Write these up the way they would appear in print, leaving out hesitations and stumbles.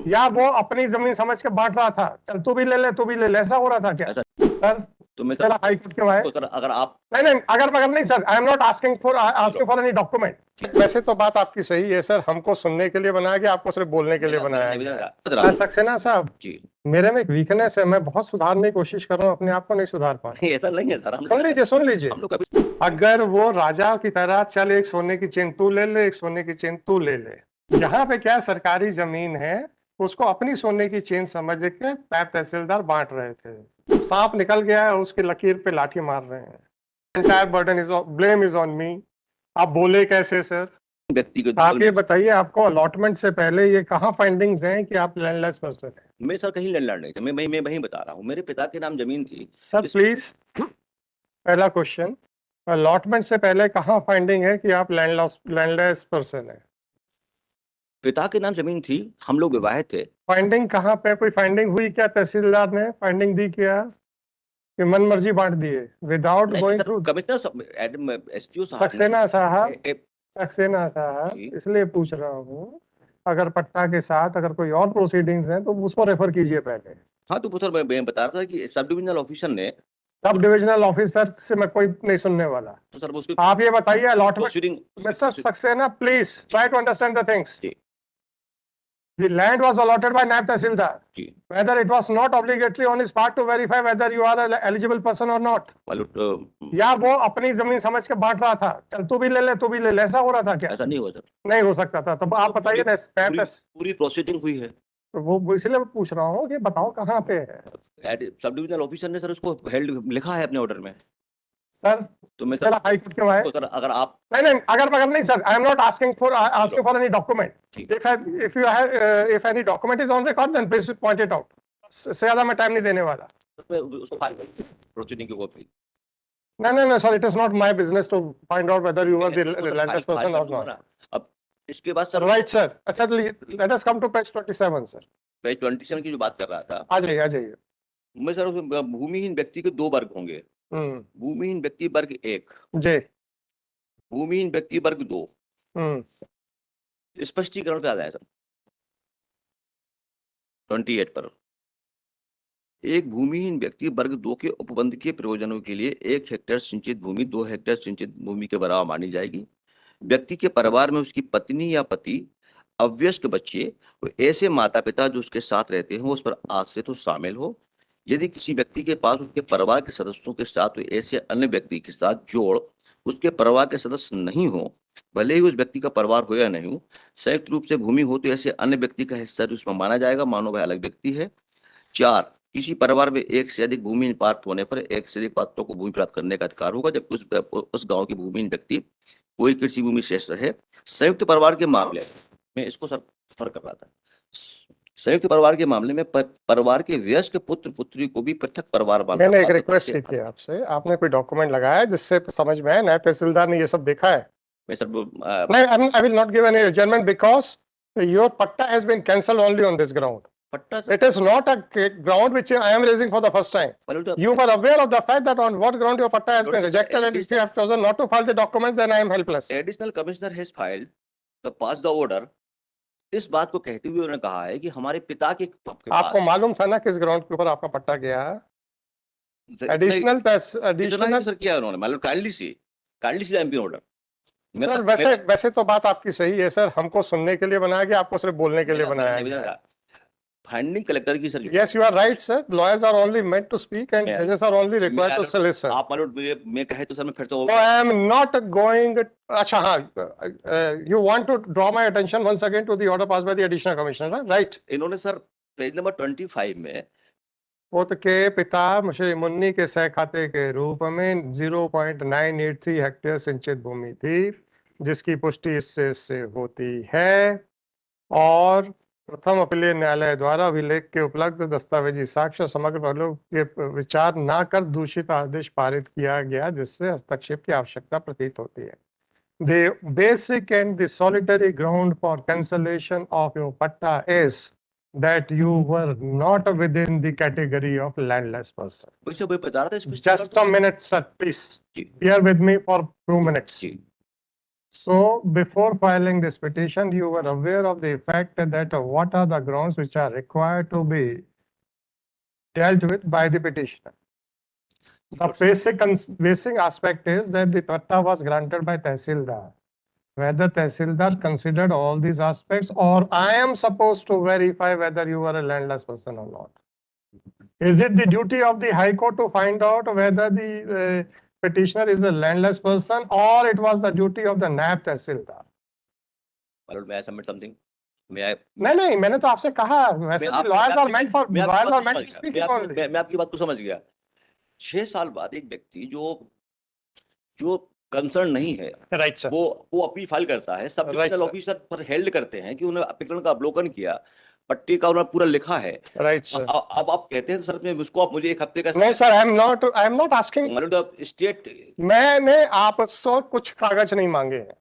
या वो अपनी जमीन समझ के बांट रहा था, चल तू भी ले ले तू भी ले ले, ऐसा हो रहा था क्या? सर तो मैं चला हाई कोर्ट क्यों आए? तो सर अगर आप नहीं अगर मगर नहीं sir, I am not asking for any document. वैसे तो बात आपकी सही है सर, हमको सुनने के लिए बनाया गया, आपको सिर्फ बोलने के लिए बनाया गया। सक्सेना साहब जी मेरे में एक वीकनेस है, मैं बहुत सुधारने की कोशिश कर रहा हूँ, अपने आप को नहीं सुधार पा रहा। ऐसा नहीं है सर, सुन लीजिए हम लोग कभी अगर वो राजा की तरह चल एक सोने की चेन तू ले ले, एक सोने की चेन तू ले ले, यहाँ पे क्या सरकारी जमीन है, उसको अपनी सोने की चेन समझ के नायब तहसीलदार बांट रहे थे, सांप निकल गया है उसकी लकीर पे लाठी मार रहे हैं। Entire burden is blame is on me. आप बोले कैसे सर? व्यक्ति को आप ये बताइए, आपको अलॉटमेंट से पहले ये कहाँ फाइंडिंग्स हैं कि आप लैंडलेस पर्सन हैं? मैं सर कहीं लैंडलॉर्ड नहीं था, मैं वही बता रहा हूँ, मेरे पिता के नाम जमीन थी। सर प्लीज, पहला क्वेश्चन, अलॉटमेंट से पहले कहाँ फाइंडिंग है कि आप लैंडलेस पर्सन है? पिता के नाम जमीन थी, हम लोग विवाहित थे। फाइंडिंग कहाँ पे, कोई फाइंडिंग हुई क्या? तहसीलदार ने फाइंडिंग दी क्या कि मन मर्जी बांट दिए without going through? Commissioner SDO Saxena साहब इसलिए पूछ रहा हूँ, अगर पट्टा के साथ अगर कोई और प्रोसीडिंग्स हैं तो उसको रेफर कीजिए पहले। हाँ तो सर मैं बता रहा था कि सब डिविजनल ऑफिसर ने, सब डिविजनल ऑफिसर से मैं कोई नहीं सुनने वाला। तो सर उसकी आप ये बताइए allotment, mister Saxena please try to understand the things. The land was allotted by Naib Tahsildar. Whether it was not obligatory on his part to verify whether you are an eligible person or not. या वो अपनी जमीन समझ के बांट रहा था, चल तू भी ले ले तू भी ले ले, ऐसा हो रहा था क्या? ऐसा नहीं हुआ सर, नहीं हो सकता था। तब आप बताइए ना, पूरी प्रोसीडिंग हुई है। वो इसलिए मैं पूछ रहा हूँ कि बताओ कहाँ पे है? सब डिविजनल ऑफिसर ने सर उसको हेल्ड लिखा है अपने ऑर्डर में। सर तो मैं चला हाई कोर्ट क्यों आए? तो सर अगर आप नहीं अगर मगर नहीं sir, I am not asking for any document. If any document is on record then please point it out. ज्यादा मैं टाइम नहीं देने वाला। प्रोसीडिंग की copy. No, sir. It is not my business to find out whether you are the landless person or not. अब इसके बाद sir, right, sir. अच्छा, let us come to page 27, sir. Page 27 की जो बात कर रहा था, आ जाइए। मैं सर उसमें भूमिहीन व्यक्ति के दो वर्ग होंगे। भूमिहीन व्यक्ति वर्ग 1 जी, भूमिहीन व्यक्ति वर्ग 2। स्पष्टीकरण पे आ जाए सर 28 पर। एक भूमिहीन व्यक्ति वर्ग 2 के उपबंध के प्रयोजनों के लिए 1 हेक्टेयर सिंचित भूमि 2 हेक्टेयर सिंचित भूमि के बराबर मानी जाएगी। व्यक्ति के परिवार में उसकी पत्नी या पति, अवयस्क बच्चे, ऐसे माता पिता जो उसके साथ रहते हो उस पर आश्रित हो शामिल हो। यदि किसी व्यक्ति के पास उसके परिवार के सदस्यों के साथ ऐसे अन्य व्यक्ति के साथ जोड़ उसके परिवार के सदस्य नहीं हो, भले ही उस व्यक्ति का परिवार हो या नहीं हो, संयुक्त रूप से भूमि हो तो ऐसे अन्य व्यक्ति का हिस्सा उसमें माना जाएगा, मानो वह अलग व्यक्ति है। 4, किसी परिवार में एक से अधिक भूमि प्राप्त होने पर एक से अधिक पात्रों को भूमि प्राप्त करने का अधिकार होगा, जबकि उस गांव की भूमिहीन व्यक्ति कोई कृषि भूमि शेष है। संयुक्त परिवार के मामले में इसको सर फर्क कर रहा था। संयुक्त परिवार के मामले में परिवार के वयस्क पुत्र पुत्री को भी पृथक परिवार माना। मैंने एक रिक्वेस्ट की थी आपसे, आपने कोई डॉक्यूमेंट लगाया है जिससे समझ में आए नायब तहसीलदार ने ये सब देखा है? मैं सर नहीं, I will not give any adjournment because your patta has been cancelled only on this ground. It is not a ground which I am raising for the first time. You were aware of the fact that on what ground your patta has been rejected, and if you have chosen not to file the documents, then I am helpless. Additional commissioner has filed the pass the order. इस बात को कहते हुए उन्होंने कहा है कि हमारे पिता के आपको मालूम था ना किस ग्राउंड के ऊपर आपका पट्टा गया? एडिशनल सर किया उन्होंने, मतलब काइंडली सी एमपी ऑर्डर। वैसे तो बात आपकी सही है सर, हमको सुनने के लिए बनाया गया, आपको सिर्फ बोलने के लिए बनाया गया। फाइंडिंग कलेक्टर की sir. Yes, you are right, sir. Lawyers are only meant to speak and judges are only required to listen. आप मैं कहे तो सर मैं फिर तो I am not going. अच्छा हाँ, you want to draw my attention once again to the order passed by the additional commissioner, right? इन्होंने सर पेज नंबर 25 में पुत्र के पिता श्री मुन्नी के सह खाते के रूप में 0.983 हेक्टेयर सिंचित भूमि थी, जिसकी पुष्टि इससे होती है, और प्रथम अपीलीय न्यायालय द्वारा अभिलेख के उपलब्ध दस्तावेजी साक्ष्य समग्र पहलू के विचार न कर दूषित आदेश पारित किया गया, जिससे हस्तक्षेप की आवश्यकता प्रतीत होती है। The basic and the solitary ground for cancellation of your patta is that you were not within the category of landless person. Just a minute, sir, please. Bear with me for 2 minutes. So before filing this petition, you were aware of the fact that what are the grounds which are required to be dealt with by the petitioner. The basic aspect is that the patta was granted by Tehsildar. Whether Tehsildar considered all these aspects, or I am supposed to verify whether you are a landless person or not. Is it the duty of the High Court to find out whether the petitioner is a landless person, or it was the duty of the NAB Tehsildar? May I submit something? May I? नहीं, मैंने तो आपसे कहा वैसे भी lawyers are meant for lawyers are meant to speak only. मैं आपकी बात को समझ गया। 6 साल बाद एक व्यक्ति जो कंसर्न नहीं है, राइट सर, वो अपील फाइल करता है, सब डिविजनल ऑफिसर पर हेल्ड करते हैं कि उन्होंने प्रकरण का अवलोकन किया, पट्टी का उन्होंने पूरा लिखा है। Right sir. अब आप कहते हैं सर मैं उसको आप मुझे 1 हफ्ते का नहीं sir, I am not asking. State मैंने आपसे कुछ कागज नहीं मांगे हैं।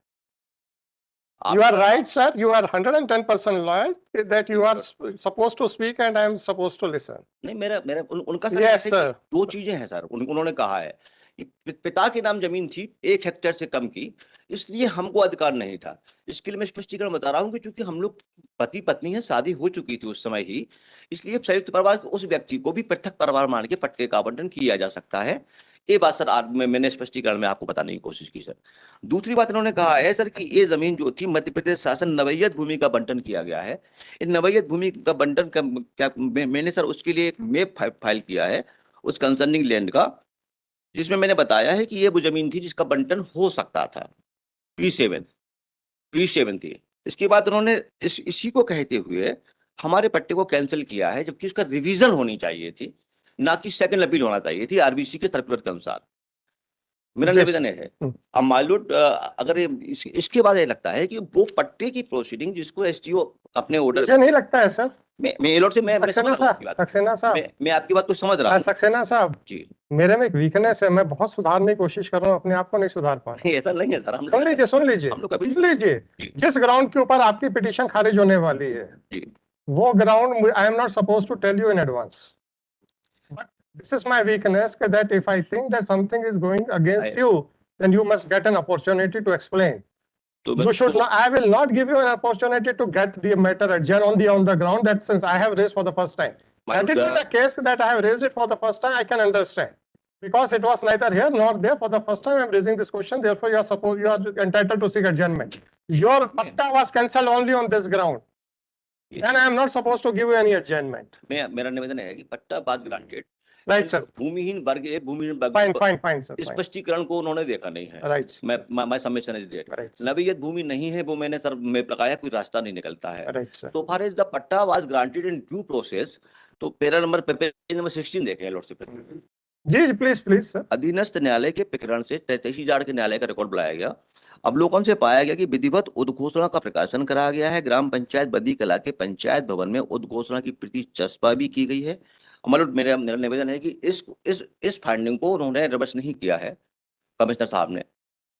You are right, sir. You are 110% loyal that you are supposed to speak and I am supposed to listen. नहीं, मेरा उनका सर yes, sir. 2 चीजें हैं सर। उन्होंने कहा है कि पिता के नाम जमीन थी 1 हेक्टेयर से कम की, इसलिए हमको अधिकार नहीं था। इसके लिए मैं स्पष्टीकरण बता रहा हूँ कि चूंकि हम लोग पति पत्नी हैं, शादी हो चुकी थी उस समय ही, इसलिए संयुक्त परिवार के उस व्यक्ति को भी पृथक परिवार मान के पट्टे का आवंटन किया जा सकता है। ये बात सर मैंने स्पष्टीकरण में आपको बताने की कोशिश की सर। दूसरी बात इन्होंने कहा है सर कि ये जमीन जो थी मध्य प्रदेश शासन नवैयत भूमि का बंटन किया गया है। इन नवैयत भूमि का बंटन का क्या मैंने सर उसके लिए एक मैप फाइल किया है उस कंसर्निंग लैंड का, जिसमें मैंने बताया है कि ये वो जमीन थी जिसका बंटन हो सकता था। P7 थी। इसके बाद उन्होंने इसी को कहते हुए हमारे पट्टे को कैंसिल किया है, जबकि उसका रिवीजन होनी चाहिए थी, ना कि सेकंड अपील होना चाहिए थी आरबीसी के सर्कुलर के अनुसार। मेरा निवेदन है अब माइलूट अगर इसके बाद ये लगता है कि वो पट्टे की प्रोसीडिंग जिसको एसडीओ अपने ऑर्डर नहीं लगता है सर। मैं सक्सेना साहब मैं आपकी बात को समझ रहा हूं। सक्सेना साहब जी, मेरे में एक वीकनेस है, मैं बहुत सुधारने की कोशिश कर रहा हूं, अपने आप को नहीं सुधार पा रहा। ऐसा नहीं है सर, हम सुन लीजिए जिस ग्राउंड के ऊपर आपकी पिटीशन खारिज होने वाली है वो ground I am not supposed to tell you in advance. This is my weakness, that if I think that something is going against you, then you must get an opportunity to explain. You should not, I will not give you an opportunity to get the matter adjourned on the ground that since I have raised for the first time. That it is the case that I have raised it for the first time, I can understand. Because it was neither here nor there for the first time I am raising this question, therefore you are entitled to seek adjournment. Your patta was cancelled only on this ground. And I am not supposed to give you any adjournment. मेरा निवेदन है कि पट्टा बाद granted right sir. भूमिहीन वर्ग एक भूमिहीन फाइन सर, स्पष्टीकरण को उन्होंने देखा नहीं है। Right, my submission is that नवैयत भूमि नहीं है, वो मैंने सर में लगाया, कोई रास्ता नहीं निकलता है। Right sir. So far as the patta was granted in due process, तो पेज नंबर 16 देखें लॉर्डशिप। Ji please sir. अधीनस्थ न्यायालय के प्रकरण से तहसीलदार के न्यायालय का रिकॉर्ड बुलाया गया। अवलोकन से पाया गया कि विधिवत उद्घोषणा का प्रकाशन कराया गया है। ग्राम पंचायत बदी कला के पंचायत भवन में उद्घोषणा की प्रति चस्पा भी की गई है। मतलब मेरा निवेदन है कि इस फाइंडिंग को उन्होंने रिवर्स नहीं किया है कमिश्नर साहब ने,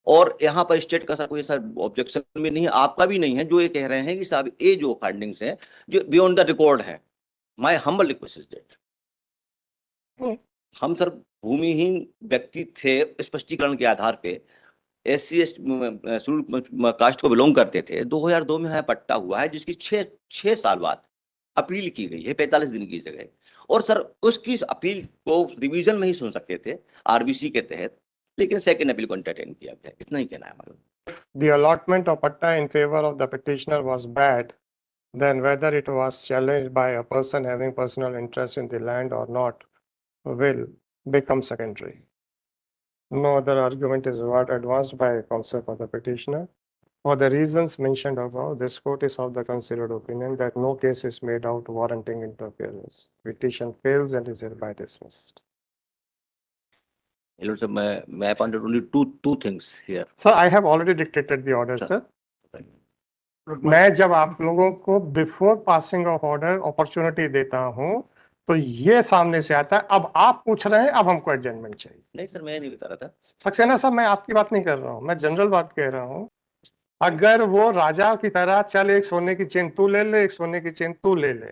और यहाँ पर स्टेट का कोई सर ऑब्जेक्शन भी नहीं है, आपका भी नहीं है, जो ये कह रहे हैं कि साहब ये जो फाइंडिंग्स हैं जो बियॉन्ड द रिकॉर्ड है। My humble request is that हम सर भूमिहीन व्यक्ति थे, स्पष्टीकरण के आधार पे SC कास्ट को बिलोंग करते थे। 2002 में हमें पट्टा हुआ है, जिसकी 6 साल बाद अपील की गई है 45 दिन की जगह, और सर उसकी अपील को डिवीजन में ही सुन सकते थे आरबीसी के तहत, लेकिन सेकंड अपील को एंटरटेन किया गया। इतना ही कहना है हमारा। The allotment of patta in favor of the petitioner was bad, then whether it was challenged by a person having personal interest in the land or not will become secondary. No other argument is advanced by counsel for the petitioner. For the reasons mentioned above, this court is of the considered opinion that no case is made out warranting interference. Petition fails and is hereby dismissed. Hello, sir. May I point out only two things here? Sir, I have already dictated the order, sir. मैं जब आप लोगों को before passing of order opportunity देता हूं तो ये सामने से आता है। अब आप पूछ रहे हैं अब हमको एडजमेंट चाहिए। नहीं सर, मैं नहीं बता रहा था। सक्सेना साहब, मैं आपकी बात नहीं कर रहा हूं, मैं जनरल बात कह रहा हूं। अगर वो राजा की तरह चल एक सोने की चेन तू ले ले, एक सोने की चेन तू ले ले,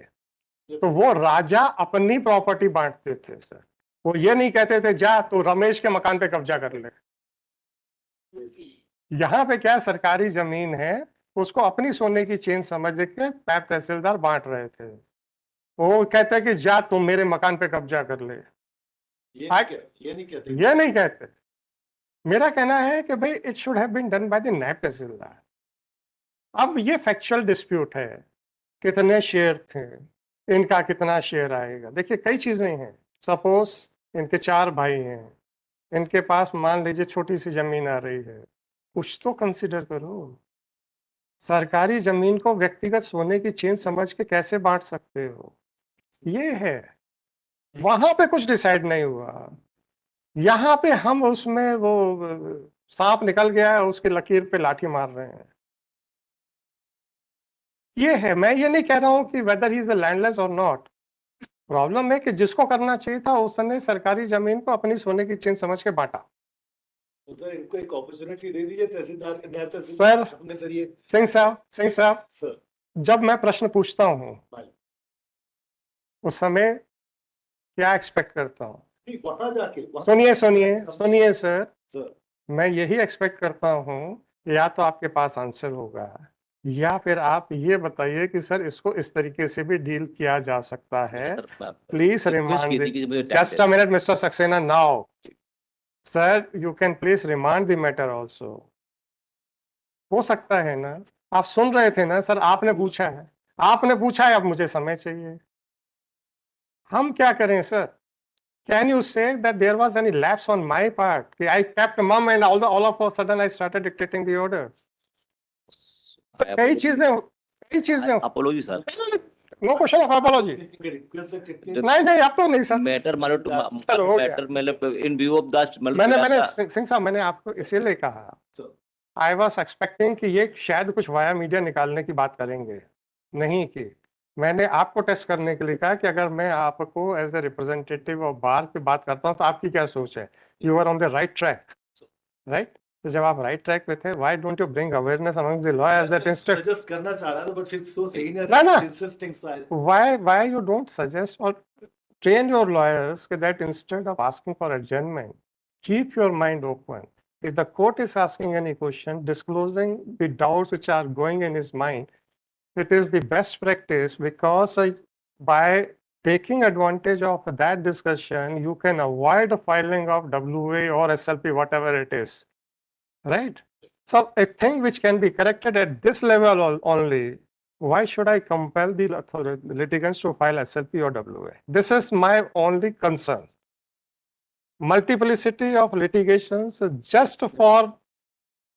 तो वो राजा अपनी प्रॉपर्टी बांटते थे सर। वो ये नहीं कहते थे जा तो रमेश के मकान पे कब्जा कर ले। यहाँ पे क्या सरकारी जमीन है, उसको अपनी सोने की चेन समझ के पैप तहसीलदार बांट रहे थे। वो कहते हैं कि जा तुम मेरे मकान पे कब्जा कर ले, ये नहीं कहते। मेरा कहना है कि भाई it should have been done by the नायब तहसीलदार। अब ये फैक्चुअल डिस्प्यूट है, कितने शेयर थे, इनका कितना शेयर आएगा। देखिए कई चीजें हैं, सपोज इनके 4 भाई हैं, इनके पास मान लीजिए छोटी सी जमीन आ रही है, कुछ तो कंसिडर करो। सरकारी जमीन को व्यक्तिगत सोने की चेन समझ के कैसे बांट सकते हो, ये है। वहां पे कुछ डिसाइड नहीं हुआ, यहाँ पे हम उसमें वो सांप निकल गया है उसके लकीर पे लाठी मार रहे हैं। ये है, मैं ये नहीं कह रहा हूं कि वेदर ही इज लैंडलेस और नॉट। प्रॉब्लम है कि जिसको करना चाहिए था उसने सरकारी जमीन को अपनी सोने की चेन समझ के बांटा। तो सर इनको एक अपॉर्चुनिटी दे दीजिए तहसीलदार के नायब सर, तहसीलदार अपने जरिए। सिंह साहब सर जब मैं प्रश्न पूछता हूँ उस समय क्या एक्सपेक्ट करता हूँ? वहां जाके सुनिए सर, सर मैं यही एक्सपेक्ट करता हूँ, या तो आपके पास आंसर होगा या फिर आप ये बताइए कि सर इसको इस तरीके से भी डील किया जा सकता है। Please remand just a minute mister Saxena now sir, you can please remand the matter also. हो सकता है ना, आप सुन रहे थे ना सर, आपने पूछा है, अब मुझे समय चाहिए। हम क्या करें sir? Can you say that there was any lapse on my part? I kept mum and all of a sudden I started dictating the order. कई चीजें apology sir, no question of apology. नहीं अब तो नहीं sir, matter चलो हो गया। मतलब इन व्यू ऑफ द मैंने सिंह साहब मैंने आपको इसीलिए कहा, आई वॉज एक्सपेक्टिंग कि ये शायद कुछ वाया मीडिया निकालने की बात करेंगे, नहीं की। मैंने आपको टेस्ट करने के लिए कहा कि अगर मैं आपको as a representative of bar की बात करता हूं तो आपकी क्या सोच है? You are on the right track, right? तो जब आप राइट ट्रैक पे थे, why don't you bring awareness amongst the lawyers that instead suggest करना चाह रहा था बट फिर सो सही नहीं insisting why you don't suggest और train your lawyers that instead of asking for adjournment, keep your mind open. If the court is asking any question, disclosing the doubts which are going in his mind, it is the best practice, because by taking advantage of that discussion, you can avoid the filing of WA or SLP, whatever it is, right? So a thing which can be corrected at this level only, why should I compel the litigants to file SLP or WA? This is my only concern. Multiplicity of litigations just for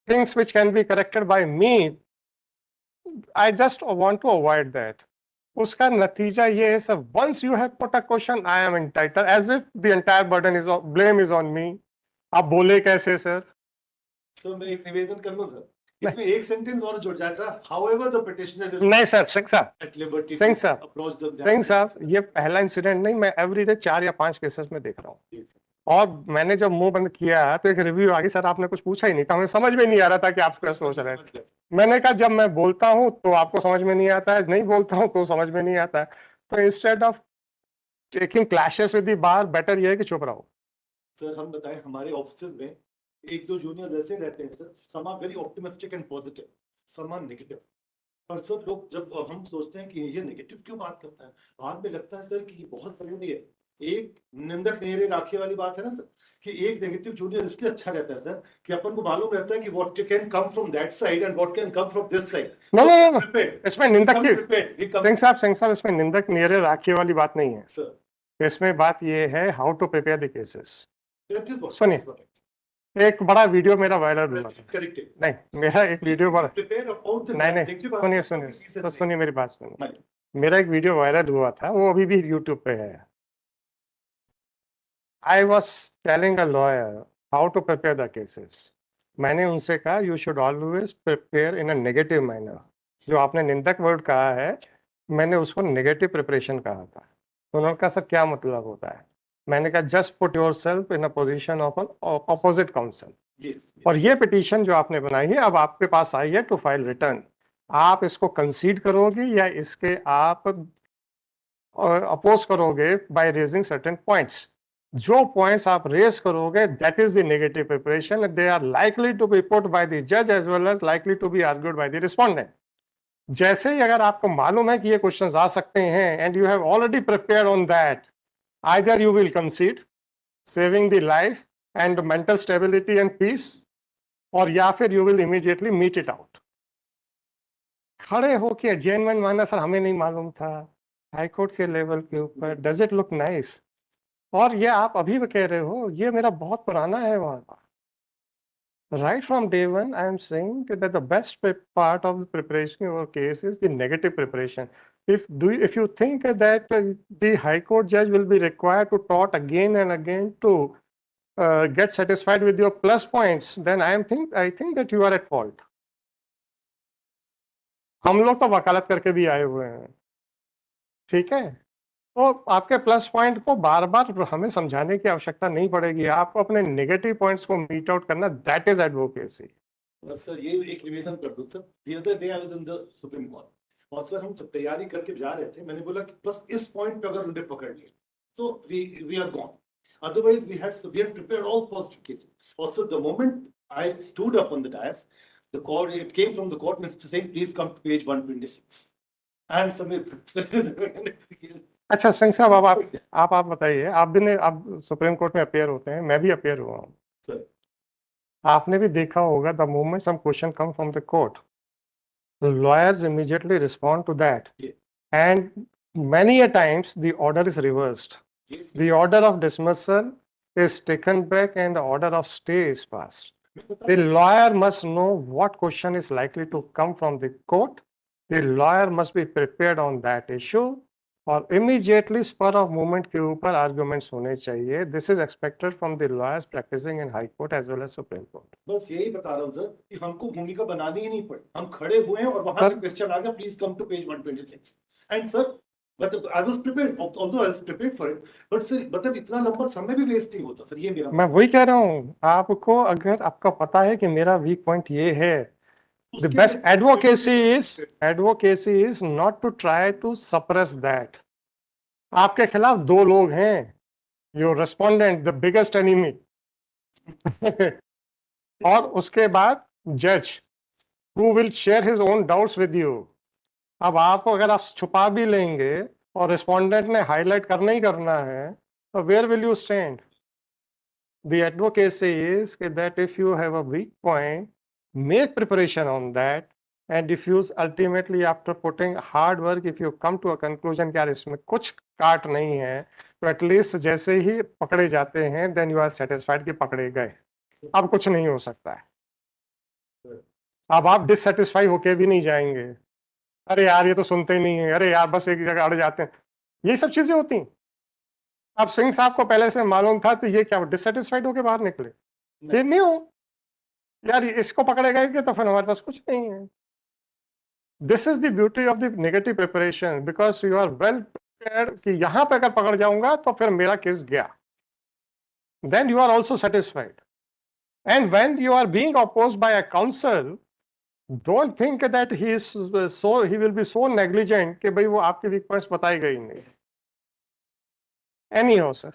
things which can be corrected by me, I just want to avoid that. उसका नतीजा ये है sir, once you have put a question, I am entitled, as if the entire burden is blame is on me. आप बोले कैसे sir? Sir मैं एक निवेदन कर लूं सर, इसमें एक सेंटेंस और जुड़ जाए sir, however the petitioner is नहीं सर, सिंह साहब ये पहला इंसिडेंट नहीं, मैं एवरीडे 4 या 5 केसेस में देख रहा हूँ। और मैंने जब मुंह बंद किया तो एक रिव्यू आ गई, सर आपने कुछ पूछा ही नहीं था, हमें समझ में नहीं आ रहा था कि आप क्या सोच रहे थे। मैंने कहा जब मैं बोलता हूँ तो आपको समझ में नहीं आता है, नहीं बोलता हूँ तो समझ में नहीं आता है। तो instead of taking clashes with the bar, better ये है कि चुप रहो। सर हम बताएं, हमारे ऑफिसेज में 1-2 जूनियर्स ऐसे रहते हैं sir, some are very optimistic and positive, some are negative. पर सर लोग जब हम सोचते हैं कि ये नेगेटिव क्यों बात करता है, बाद में लगता है सर कि ये बहुत जरूरी है। एक निंदक नेहरे राखी वाली बात है ना सर, कि एक नेगेटिव जूनियर इसलिए अच्छा रहता है सर कि अपन को मालूम रहता है कि what can come from that side and what can come from this side. No, इसमें निंदक की सिंह साहब इसमें निंदक नेहरे राखी वाली बात नहीं है सर, इसमें बात ये है how to prepare the cases. सुनिए, एक बड़ा वीडियो मेरा वायरल हुआ था, नहीं मेरा एक वीडियो नहीं, सुनिए मेरी बात सुनिए, मेरा एक वीडियो वायरल हुआ था, वो अभी भी यूट्यूब पे है। I was telling a lawyer how to prepare the cases. मैंने उनसे कहा you should always prepare in a negative manner. जो आपने निंदक वर्ड कहा है, मैंने उसको नेगेटिव प्रिपरेशन कहा था। उन्होंने कहा सर क्या मतलब होता है? मैंने कहा just put yourself in a position of an opposite counsel. और ये पिटीशन जो आपने बनाई है अब आपके पास आई है टू फाइल रिटर्न, आप इसको कंसीड करोगे या इसके आप अपोज करोगे बाय रेजिंग सर्टेन पॉइंट्स? जो पॉइंट्स आप रेस करोगे that is the negative preparation, they are likely to be put by the जज as well as likely to be argued by the respondent. जैसे ही अगर आपको मालूम है कि ये क्वेश्चंस आ सकते हैं and you have already prepared on that, either you will concede saving the life and mental stability and peace, और या फिर you will immediately meet it out. खड़े होके जेन्युइन माना सर हमें नहीं मालूम था, हाईकोर्ट के लेवल के ऊपर, डज इट लुक नाइस? और ये आप अभी भी कह रहे हो ये मेरा बहुत पुराना है वहां का। Right from day one, I am saying that the best part of the preparation of your case is the negative preparation. If you think that the High Court judge will be required to talk again and again to get satisfied with your plus points, then I think that you are at fault. हम लोग तो वकालत करके भी आए हुए हैं, ठीक है? तो आपके प्लस पॉइंट को बार बार हमें समझाने की आवश्यकता नहीं पड़ेगी, आपको अपने नेगेटिव पॉइंट्स को मीट आउट करना, दैट इज एडवोकेसी। सर ये एक निवेदन कर दूं sir, the other day I was in the Supreme Court, और सर हम जब तैयारी करके जा रहे थे, मैंने बोला कि बस इस पॉइंट पे अगर उन्होंने पकड़ लिया तो we are gone, otherwise we had prepared all positive cases. Also the moment I stood up on the dais, the court, it came from the court minister saying please come to page 126 and Samir अच्छा सिंह साहब, अब आप बताइए, आप supreme court में appear होते हैं, मैं भी अपेयर हुआ हूँ सर, आपने भी देखा होगा the moment some question come from the court, lawyers immediately respond to that, and many a times the order is reversed. The order of dismissal is taken back and the order of stay is passed. The lawyer must know what question is likely to come from the court. The lawyer must be prepared on that issue, और immediately spur of moment के ऊपर arguments होने चाहिए. This is expected from the lawyers practicing in High Court as well as Supreme Court. बस यही बता रहा हूँ सर कि हमको भूमिका बनानी ही नहीं पड़ी, हम खड़े हुए हैं और वहां पे क्वेश्चन आ गया please come to page 126 and sir मतलब I was prepared, although I was prepared for it, but sir मतलब इतना लंबा समय भी वेस्ट नहीं होता सर, ये मेरा मैं वही कह रहा हूँ, आपको अगर आपका पता है कि मेरा वीक पॉइंट ये है, the best advocacy is not to try to suppress that. आपके खिलाफ दो लोग हैं, your respondent, the biggest enemy, और उसके बाद जज who will share his own doubts with you. अब आपको अगर आप छुपा भी लेंगे और रिस्पोंडेंट ने हाईलाइट करना ही करना है, तो where will you stand? The advocacy is that if you have a weak point, make preparation on that, and if you ultimately after putting hard work, if you come to a conclusion कि यार इसमें कुछ काट नहीं है, तो at least जैसे ही पकड़े जाते हैं then you are satisfied कि पकड़े गए, अब कुछ नहीं हो सकता है। अब आप डिससेटिस्फाई होके भी नहीं जाएंगे, अरे यार ये तो सुनते ही नहीं है, अरे यार बस एक जगह अड़ जाते हैं, ये सब चीजें होती हैं। अब सिंह साहब को पहले से मालूम था तो ये क्या डिससेटिस्फाइड होके बाहर निकले? फिर नहीं हो यार, इसको पकड़े गए तो फिर हमारे पास कुछ नहीं है। This is the beauty of the negative preparation, because you are well prepared कि यहां पे अगर पकड़ जाऊंगा तो फिर मेरा केस गया, then you are also satisfied. And when you are being opposed by a counsel, don't think that he will be so negligent कि भाई वो आपके वीक पॉइंट्स बताए गए ही नहीं। एनी हो सर।